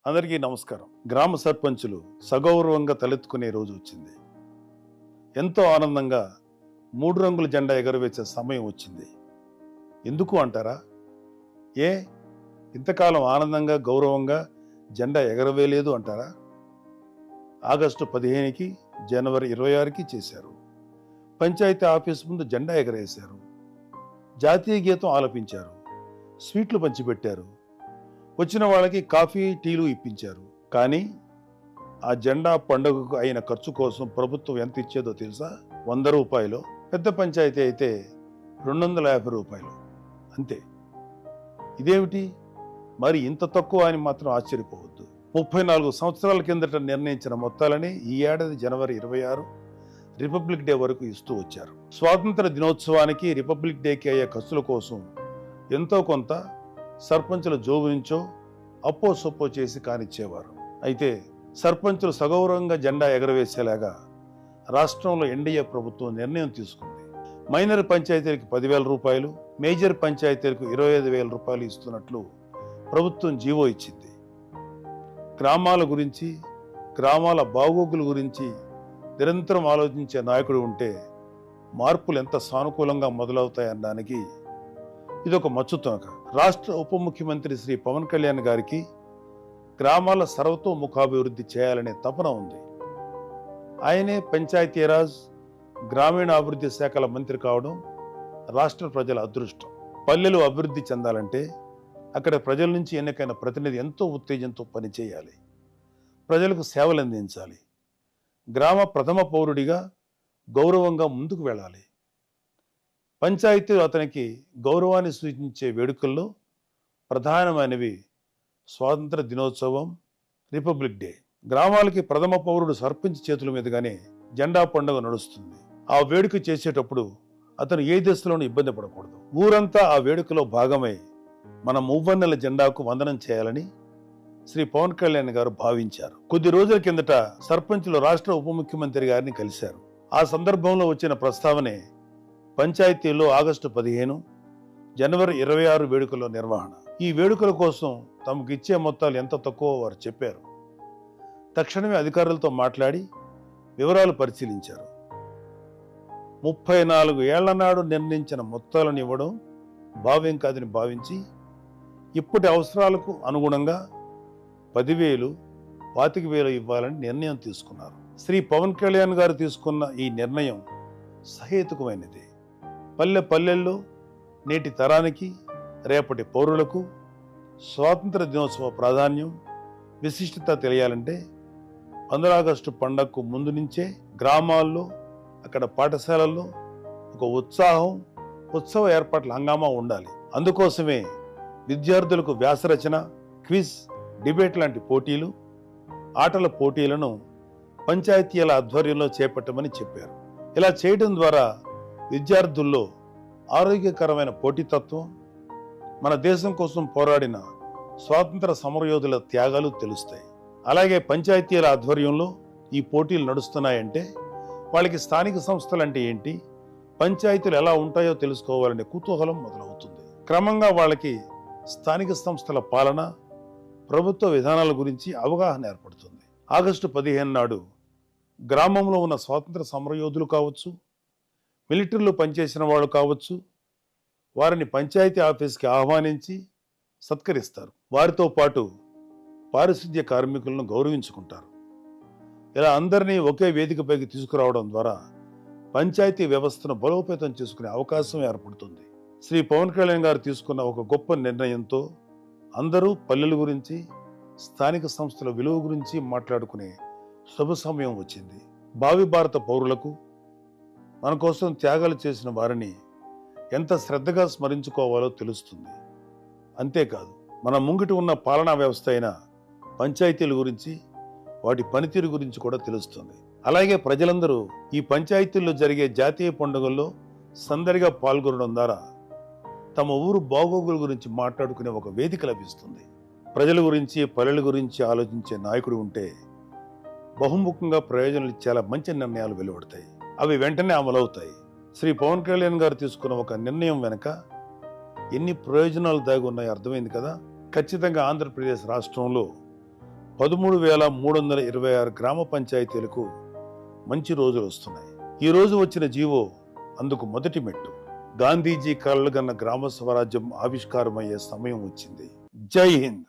అందరికీ నమస్కారం. గ్రామ సర్పంచులు సగౌరవంగా తలెత్తుకునే రోజు వచ్చింది. ఎంతో ఆనందంగా 3 రంగుల జెండా ఎగరవేసే సమయం వచ్చింది. ఎందుకు అంటారా? ఏ ఇంతకాలం ఆనందంగా గౌరవంగా జెండా ఎగరవేయలేదు అంటారా? ఆగస్టు 15కి జనవరి 26కి చేశారు. పంచాయతీ ఆఫీస్ ముందు జెండా ఎగరేశారు. జాతీయ గీతం ఆలపించారు. స్వీట్లు పంచిపెట్టారు. వచ్చిన వాళ్ళకి కాఫీ టీలు ఇప్పించారు. కానీ ఆ జెండా పండుగకు అయిన ఖర్చు కోసం ప్రభుత్వం ఎంత ఇచ్చేదో తెలుసా? 100 రూపాయలు. పెద్ద పంచాయతీ అయితే 250 రూపాయలు అంతే. ఇదేమిటి మరి ఇంత తక్కువ అని మాత్రం ఆశ్చర్యపోవద్దు. 34 సంవత్సరాల కిందట నిర్ణయించిన మొత్తాలని ఈ ఏడాది జనవరి 26 రిపబ్లిక్ డే వరకు ఇస్తూ వచ్చారు. స్వాతంత్ర దినోత్సవానికి రిపబ్లిక్ డేకి అయ్యే ఖర్చుల కోసం ఎంతో కొంత సర్పంచుల జోబు నుంచో అప్పో సొప్పో చేసి కానిచ్చేవారు. అయితే సర్పంచులు సగౌరవంగా జెండా ఎగరవేసేలాగా రాష్ట్రంలో ఎన్డీఏ ప్రభుత్వం నిర్ణయం తీసుకుంది. మైనర్ పంచాయతీలకు 10,000 రూపాయలు, మేజర్ పంచాయతీలకు 25,000 రూపాయలు ఇస్తున్నట్లు ప్రభుత్వం జీవో ఇచ్చింది. గ్రామాల గురించి, గ్రామాల బాగోగుల గురించి నిరంతరం ఆలోచించే నాయకుడు ఉంటే మార్పులు ఎంత సానుకూలంగా మొదలవుతాయనడానికి ఇదొక మచ్చుతునక. రాష్ట్ర ఉప ముఖ్యమంత్రి శ్రీ పవన్ కళ్యాణ్ గారికి గ్రామాల సర్వతోముఖాభివృద్ధి చేయాలనే తపన ఉంది. ఆయనే పంచాయతీరాజ్, గ్రామీణాభివృద్ధి శాఖల మంత్రి కావడం రాష్ట్ర ప్రజల అదృష్టం. పల్లెలు అభివృద్ధి చెందాలంటే అక్కడ ప్రజల నుంచి ఎన్నికైన ప్రతినిధి ఎంతో ఉత్తేజంతో పనిచేయాలి, ప్రజలకు సేవలు అందించాలి, గ్రామ ప్రథమ పౌరుడిగా గౌరవంగా ముందుకు వెళ్ళాలి. పంచాయతీలు అతనికి గౌరవాన్ని సూచించే వేడుకల్లో ప్రధానమైనవి స్వాతంత్ర దినోత్సవం, రిపబ్లిక్ డే. గ్రామాలకి ప్రథమ పౌరుడు సర్పంచ్ చేతుల మీదుగానే జెండా పండుగ నడుస్తుంది. ఆ వేడుక చేసేటప్పుడు అతను ఏ దశలోనూ ఇబ్బంది పడకూడదు. ఊరంతా ఆ వేడుకలో భాగమై మన మువ్వన్నెల జెండాకు వందనం చేయాలని శ్రీ పవన్ కళ్యాణ్ గారు భావించారు. కొద్ది రోజుల కిందట సర్పంచులు రాష్ట్ర ఉప ముఖ్యమంత్రి గారిని కలిశారు. ఆ సందర్భంలో వచ్చిన ప్రస్తావనే పంచాయతీల్లో ఆగస్టు 15, జనవరి 26 వేడుకల నిర్వహణ. ఈ వేడుకల కోసం తమకు ఇచ్చే మొత్తాలు ఎంత తక్కువ వారు చెప్పారు. తక్షణమే అధికారులతో మాట్లాడి వివరాలు పరిశీలించారు. 34 ఏళ్ల నాడు నిర్ణయించిన మొత్తాలను ఇవ్వడం భావ్యం కాదని భావించి ఇప్పటి అవసరాలకు అనుగుణంగా 10,000, 25,000 ఇవ్వాలని నిర్ణయం తీసుకున్నారు. శ్రీ పవన్ కళ్యాణ్ గారు తీసుకున్న ఈ నిర్ణయం సహేతుకమైనది. పల్లెల్లో నేటి తరానికి, రేపటి పౌరులకు స్వాతంత్ర దినోత్సవ ప్రాధాన్యం, విశిష్టత తెలియాలంటే 15 ఆగస్టు పండగకు ముందు నుంచే గ్రామాల్లో, అక్కడ పాఠశాలల్లో ఒక ఉత్సవ ఏర్పాట్ల హంగామా ఉండాలి. అందుకోసమే విద్యార్థులకు వ్యాసరచన, క్విజ్, డిబేట్ లాంటి పోటీలు, ఆటల పోటీలను పంచాయతీల ఆధ్వర్యంలో చేపట్టమని చెప్పారు. ఇలా చేయడం ద్వారా విద్యార్థుల్లో ఆరోగ్యకరమైన పోటీతత్వం, మన దేశం కోసం పోరాడిన స్వాతంత్ర సమరయోధుల త్యాగాలు తెలుస్తాయి. అలాగే పంచాయతీల ఆధ్వర్యంలో ఈ పోటీలు నడుస్తున్నాయంటే వాళ్ళకి స్థానిక సంస్థలు అంటే ఏంటి, పంచాయతీలు ఎలా ఉంటాయో తెలుసుకోవాలనే కుతూహలం మొదలవుతుంది. క్రమంగా వాళ్ళకి స్థానిక సంస్థల పాలన, ప్రభుత్వ విధానాల గురించి అవగాహన ఏర్పడుతుంది. ఆగస్టు 15 నాడు గ్రామంలో ఉన్న స్వాతంత్ర సమరయోధులు కావచ్చు, మిలిటరీలో పనిచేసిన వాళ్ళు కావచ్చు, వారిని పంచాయతీ ఆఫీస్కి ఆహ్వానించి సత్కరిస్తారు. వారితో పాటు పారిశుద్ధ్య కార్మికులను గౌరవించుకుంటారు. ఇలా అందరినీ ఒకే వేదికపైకి తీసుకురావడం ద్వారా పంచాయతీ వ్యవస్థను బలోపేతం చేసుకునే అవకాశం ఏర్పడుతుంది. శ్రీ పవన్ కళ్యాణ్ గారు తీసుకున్న ఒక గొప్ప నిర్ణయంతో అందరూ పల్లెల గురించి, స్థానిక సంస్థల విలువ గురించి మాట్లాడుకునే శుభ సమయం వచ్చింది. భావి భారత పౌరులకు, మన కోసం త్యాగాలు చేసిన వారిని ఎంత శ్రద్ధగా స్మరించుకోవాలో తెలుస్తుంది. అంతేకాదు, మన ముంగిటి ఉన్న పాలనా వ్యవస్థ అయిన పంచాయతీల గురించి, వాటి పనితీరు గురించి కూడా తెలుస్తుంది. అలాగే ప్రజలందరూ ఈ పంచాయతీల్లో జరిగే జాతీయ పండుగల్లో సందడిగా పాల్గొనడం ద్వారా తమ ఊరు బాగోగుల గురించి మాట్లాడుకునే ఒక వేదిక లభిస్తుంది. ప్రజల గురించి, పల్లెల గురించి ఆలోచించే నాయకుడు ఉంటే బహుముఖంగా ప్రయోజనాలు చాలా మంచి నిర్ణయాలు వెలువడతాయి. అవి వెంటనే అమలవుతాయి. శ్రీ పవన్ కళ్యాణ్ గారు తీసుకున్న ఒక నిర్ణయం వెనుక ఎన్ని ప్రయోజనాలు దాగి ఉన్నాయో అర్థమైంది కదా. ఖచ్చితంగా ఆంధ్రప్రదేశ్ రాష్ట్రంలో 13,326 గ్రామ పంచాయతీలకు మంచి రోజులు వస్తున్నాయి. ఈ రోజు వచ్చిన జీవో అందుకు మొదటి మెట్టు. గాంధీజీ కలలుగన్న గ్రామ స్వరాజ్యం ఆవిష్కారమయ్యే సమయం వచ్చింది. జై హింద్.